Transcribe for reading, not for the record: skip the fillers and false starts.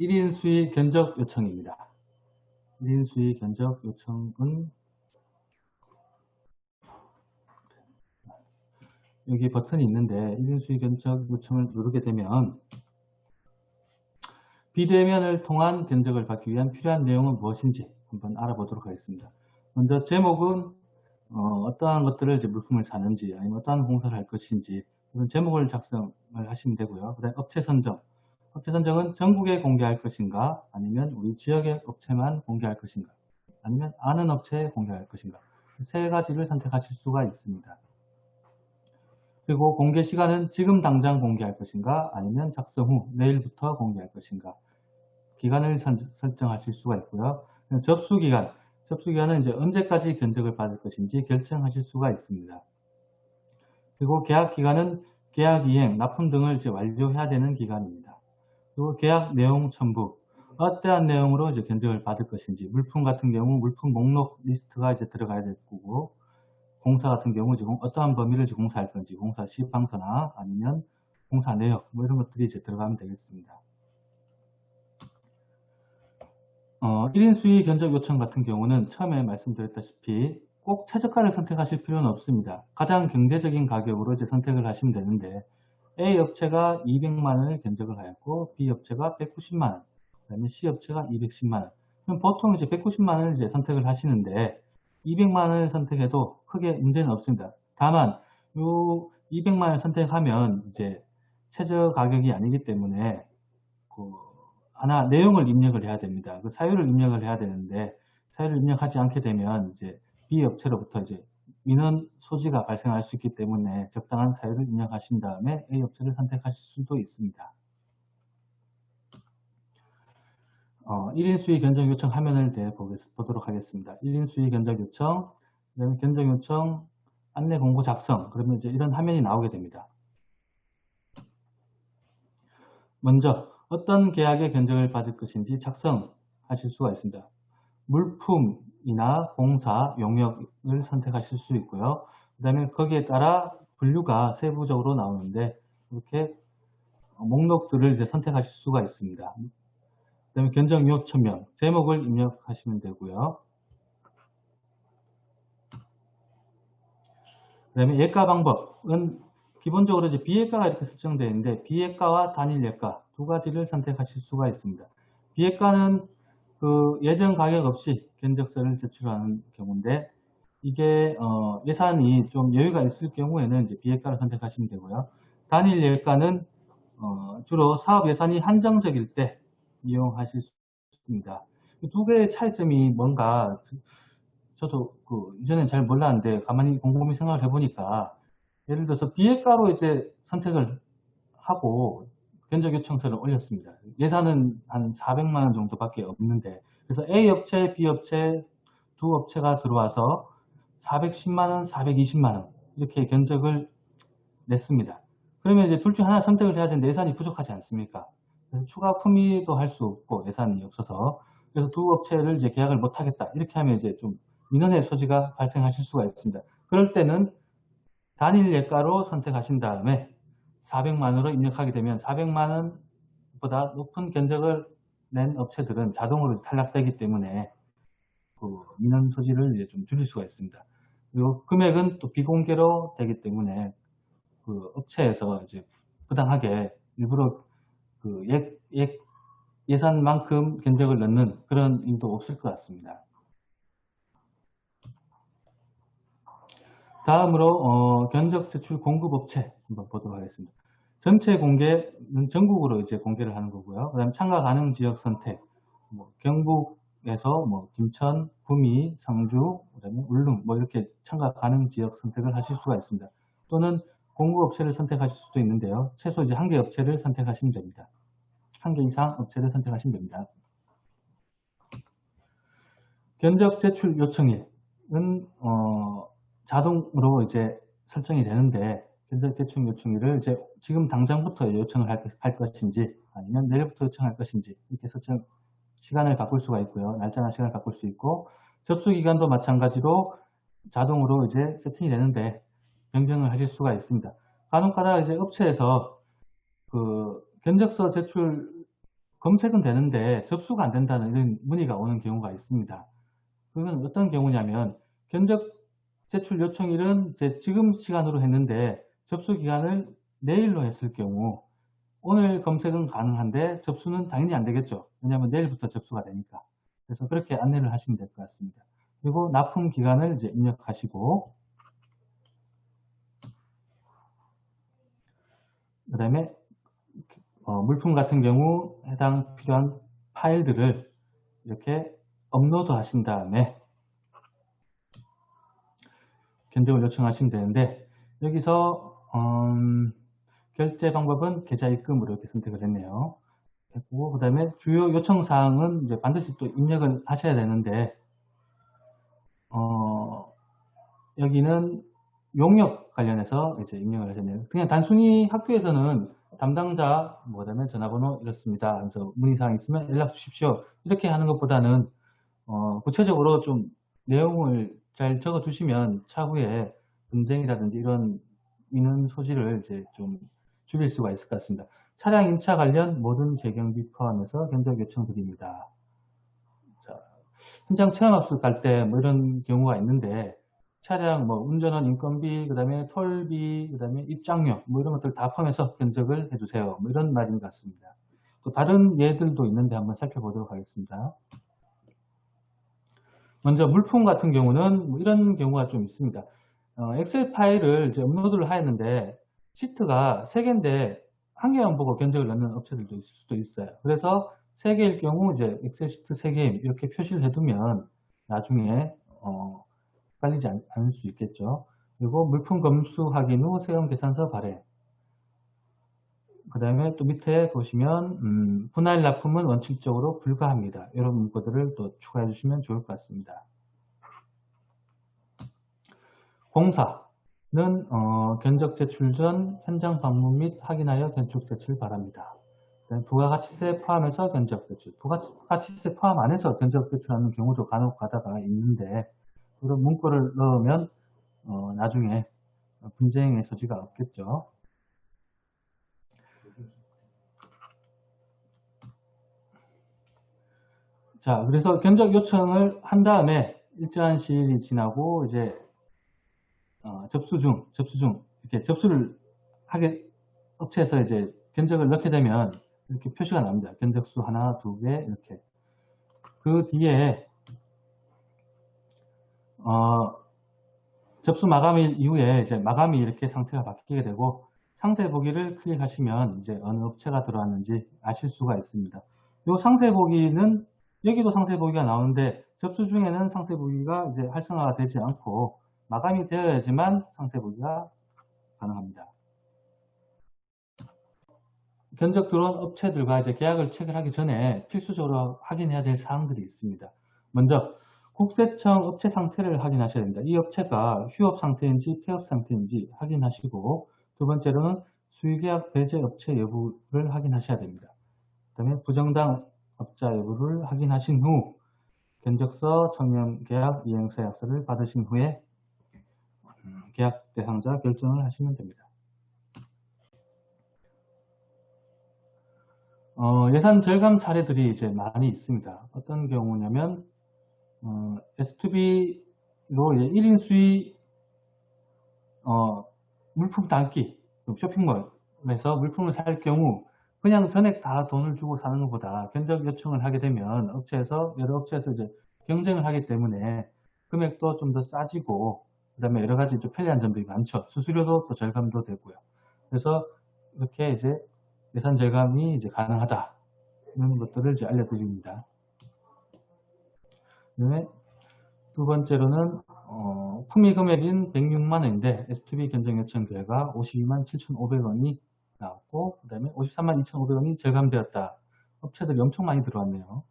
1인 수의 견적 요청입니다. 1인 수의 견적 요청은 여기 버튼이 있는데 1인 수의 견적 요청을 누르게 되면 비대면을 통한 견적을 받기 위한 필요한 내용은 무엇인지 한번 알아보도록 하겠습니다. 먼저 제목은 어떠한 것들을 이제 물품을 사는지 아니면 어떠한 공사를 할 것인지 그런 제목을 작성을 하시면 되고요. 그 다음에 업체 선정. 업체 선정은 전국에 공개할 것인가 아니면 우리 지역의 업체만 공개할 것인가 아니면 아는 업체에 공개할 것인가 세 가지를 선택하실 수가 있습니다. 그리고 공개 시간은 지금 당장 공개할 것인가 아니면 작성 후 내일부터 공개할 것인가 기간을 설정하실 수가 있고요. 접수기간, 접수기간은 이제 언제까지 견적을 받을 것인지 결정하실 수가 있습니다. 그리고 계약기간은 계약 이행, 납품 등을 이제 완료해야 되는 기간입니다. 그리고 계약 내용 첨부, 어떠한 내용으로 이제 견적을 받을 것인지, 물품 같은 경우 물품 목록 리스트가 이제 들어가야 될 거고, 공사 같은 경우 이제 어떠한 범위를 이제 공사할 건지, 공사 시방서나 아니면 공사 내역, 뭐 이런 것들이 이제 들어가면 되겠습니다. 1인 수의 견적 요청 같은 경우는 처음에 말씀드렸다시피 꼭 최저가를 선택하실 필요는 없습니다. 가장 경제적인 가격으로 이제 선택을 하시면 되는데 A 업체가 200만 원을 견적을 하였고 B 업체가 190만 원, 그다음에 C 업체가 210만 원. 그럼 보통 이제 190만 원을 이제 선택을 하시는데 200만 원을 선택해도 크게 문제는 없습니다. 다만 요 200만 원을 선택하면 이제 최저 가격이 아니기 때문에 하나 내용을 입력을 해야 됩니다. 그 사유를 입력을 해야 되는데 사유를 입력하지 않게 되면 이제 B 업체로부터 이제 민원 소지가 발생할 수 있기 때문에 적당한 사유를 입력하신 다음에 A 업체를 선택하실 수도 있습니다. 1인 수의 견적 요청 화면을 보도록 하겠습니다. 1인 수의 견적 요청, 그다음에 견적 요청 안내 공고 작성, 그러면 이제 이런 화면이 나오게 됩니다. 먼저 어떤 계약의 견적을 받을 것인지 작성하실 수가 있습니다. 물품이나 공사 용역을 선택하실 수 있고요. 그 다음에 거기에 따라 분류가 세부적으로 나오는데 이렇게 목록들을 이제 선택하실 수가 있습니다. 그 다음에 견적 요청명, 제목을 입력하시면 되고요. 그 다음에 예가 방법은 기본적으로 이제 비예가가 이렇게 설정되어 있는데 비예가와 단일예가 두 가지를 선택하실 수가 있습니다. 비예가는 그 예정 가격 없이 견적서를 제출하는 경우인데 이게 예산이 좀 여유가 있을 경우에는 이제 비예가를 선택하시면 되고요. 단일 예가는 주로 사업 예산이 한정적일 때 이용하실 수 있습니다. 두 개의 차이점이 뭔가 저도 이전엔 잘 몰랐는데 가만히 곰곰이 생각을 해보니까 예를 들어서 비예가로 이제 선택을 하고 견적 요청서를 올렸습니다. 예산은 한 400만 원 정도밖에 없는데 그래서 A 업체, B 업체 두 업체가 들어와서 410만 원, 420만 원 이렇게 견적을 냈습니다. 그러면 이제 둘 중 하나 선택을 해야 되는데 예산이 부족하지 않습니까? 그래서 추가 품위도 할 수 없고 예산이 없어서 그래서 두 업체를 이제 계약을 못 하겠다 이렇게 하면 이제 좀 민원의 소지가 발생하실 수가 있습니다. 그럴 때는 단일 예가로 선택하신 다음에 400만원으로 입력하게 되면 400만원보다 높은 견적을 낸 업체들은 자동으로 탈락되기 때문에 그 민원 소지를 이제 좀 줄일 수가 있습니다. 그리고 금액은 또 비공개로 되기 때문에 그 업체에서 이제 부당하게 일부러 그 예산만큼 견적을 넣는 그런 의도 없을 것 같습니다. 다음으로 견적 제출 공급업체 한번 보도록 하겠습니다. 전체 공개는 전국으로 이제 공개를 하는 거고요. 그 다음 참가 가능 지역 선택, 경북에서 김천, 구미, 상주, 그다음에 울릉 이렇게 참가 가능 지역 선택을 하실 수가 있습니다. 또는 공급업체를 선택하실 수도 있는데요. 최소 이제 한 개 업체를 선택하시면 됩니다. 한 개 이상 업체를 선택하시면 됩니다. 견적 제출 요청일은 자동으로 이제 설정이 되는데 견적 제출 요청일을 이제 지금 당장부터 요청을 할 것인지 아니면 내일부터 요청할 것인지 이렇게 설정 시간을 바꿀 수가 있고요. 날짜나 시간을 바꿀 수 있고 접수 기간도 마찬가지로 자동으로 이제 세팅이 되는데 변경을 하실 수가 있습니다. 간혹가다 이제 업체에서 그 견적서 제출 검색은 되는데 접수가 안 된다는 이런 문의가 오는 경우가 있습니다. 그건 어떤 경우냐면 견적 제출 요청일은 이제 지금 시간으로 했는데 접수 기간을 내일로 했을 경우 오늘 검색은 가능한데 접수는 당연히 안 되겠죠. 왜냐하면 내일부터 접수가 되니까. 그래서 그렇게 안내를 하시면 될 것 같습니다. 그리고 납품 기간을 이제 입력하시고 그 다음에 물품 같은 경우 해당 필요한 파일들을 이렇게 업로드 하신 다음에 견적을 요청하시면 되는데 여기서 결제 방법은 계좌 입금으로 이렇게 선택을 했네요. 했고, 그 다음에 주요 요청 사항은 이제 반드시 또 입력을 하셔야 되는데 여기는 용역 관련해서 이제 입력을 하셨네요. 그냥 단순히 학교에서는 담당자, 뭐 그다음에 전화번호 이렇습니다. 그래서 문의사항 있으면 연락 주십시오. 이렇게 하는 것보다는 구체적으로 좀 내용을 잘 적어 두시면 차후에 분쟁이라든지 이런 민원 소지를 이제 좀 줄일 수가 있을 것 같습니다. 차량 임차 관련 모든 재경비 포함해서 견적 요청 드립니다. 자, 현장 체험학습 갈 때 뭐 이런 경우가 있는데 차량 뭐 운전원 인건비, 그 다음에 톨비, 그 다음에 입장료 뭐 이런 것들 다 포함해서 견적을 해주세요. 뭐 이런 말인 것 같습니다. 또 다른 예들도 있는데 한번 살펴보도록 하겠습니다. 먼저 물품 같은 경우는 뭐 이런 경우가 좀 있습니다. 엑셀 파일을 이제 업로드를 하였는데 시트가 3개인데 한 개만 보고 견적을 넣는 업체들도 있을 수도 있어요. 그래서 3개일 경우 이제 엑셀 시트 3개 이렇게 표시를 해두면 나중에 헷갈리지 않을 수 있겠죠. 그리고 물품 검수 확인 후 세금 계산서 발행. 그 다음에 또 밑에 보시면 분할 납품은 원칙적으로 불가합니다. 이런 문구들을 또 추가해 주시면 좋을 것 같습니다. 공사는 견적 제출 전 현장 방문 및 확인하여 견적 제출 바랍니다. 부가가치세 포함해서 견적 제출, 부가가치세 포함 안에서 견적 제출하는 경우도 간혹 가다가 있는데 그런 문구를 넣으면 나중에 분쟁의 소지가 없겠죠. 자, 그래서 견적 요청을 한 다음에 일정한 시일이 지나고 이제 접수 중 이렇게 접수를 하게 업체에서 이제 견적을 넣게 되면 이렇게 표시가 납니다. 견적수 하나, 2개 이렇게. 그 뒤에 접수 마감일 이후에 이제 마감이 이렇게 상태가 바뀌게 되고 상세 보기를 클릭하시면 이제 어느 업체가 들어왔는지 아실 수가 있습니다. 이 상세 보기는 여기도 상세 보기가 나오는데 접수 중에는 상세 보기가 이제 활성화가 되지 않고 마감이 되어야지만 상세 보기가 가능합니다. 견적 들어온 업체들과 이제 계약을 체결하기 전에 필수적으로 확인해야 될 사항들이 있습니다. 먼저 국세청 업체 상태를 확인하셔야 됩니다. 이 업체가 휴업 상태인지 폐업 상태인지 확인하시고 두 번째로는 수의계약 배제 업체 여부를 확인하셔야 됩니다. 그 다음에 부정당 업자 여부를 확인하신 후 견적서, 청렴계약, 이행서약서를 받으신 후에 계약 대상자 결정을 하시면 됩니다. 예산 절감 사례들이 이제 많이 있습니다. 어떤 경우냐면 S2B로 1인 수의 물품 담기 쇼핑몰에서 물품을 살 경우 그냥 전액 다 돈을 주고 사는 것보다 견적 요청을 하게 되면 업체에서 여러 업체에서 이제 경쟁을 하기 때문에 금액도 좀 더 싸지고 그 다음에 여러 가지 좀 편리한 점들이 많죠. 수수료도 또 절감도 되고요. 그래서 이렇게 이제 예산 절감이 이제 가능하다. 이런 것들을 이제 알려드립니다. 그다음에 두 번째로는 품위 금액인 106만 원인데 S2B 견적 요청 결과 52만 7,500원이 나왔고 그 다음에 53만 2,500원이 절감되었다. 업체들이 엄청 많이 들어왔네요.